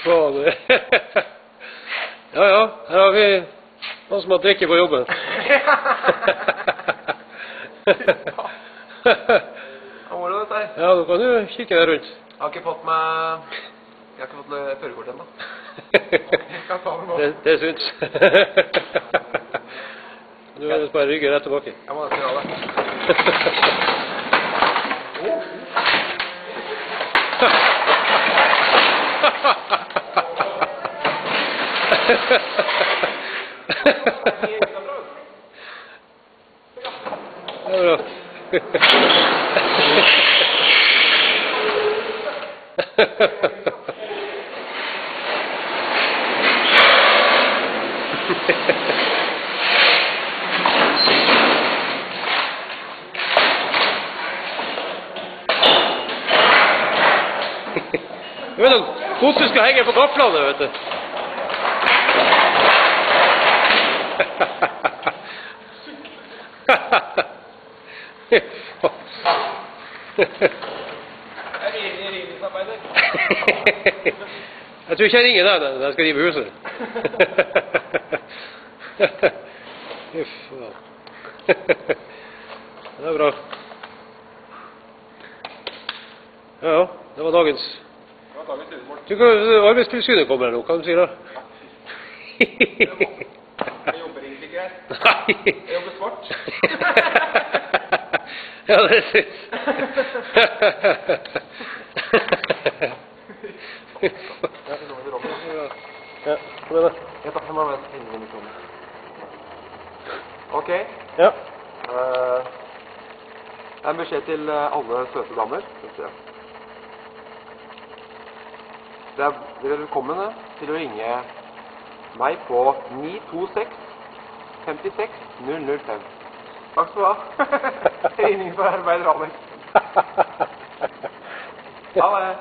Faen. Ja, ja, her har vi noen som har drikket på jobben. Ja, du kan jo kikke deg rundt. Jeg har ikke fått førerkort ennå. Det syns. Du må bare rygge rett tilbake. Jeg må nesten gjøre det. Det er bra. Du vet at godset skal henge på gaflene, vet du. Jeg tror ikke jeg ringer deg når jeg skal rive huset. Det er bra. Ja, det var dagens. Du kan, arbeidstilsynet kommer nå, hva du sier da? Jeg jobber egentlig ikke her. Jeg jobber svart. Ja, det synes. Ja, kom igjen da. Jeg tar meg med hendene i mikrofonen. Ok. Ja. Det er en beskjed til alle søte damer. Dere er velkomne til å ringe meg på 926 56 005. Takk skal du ha. Ringning for arbeider Alex. Ha det.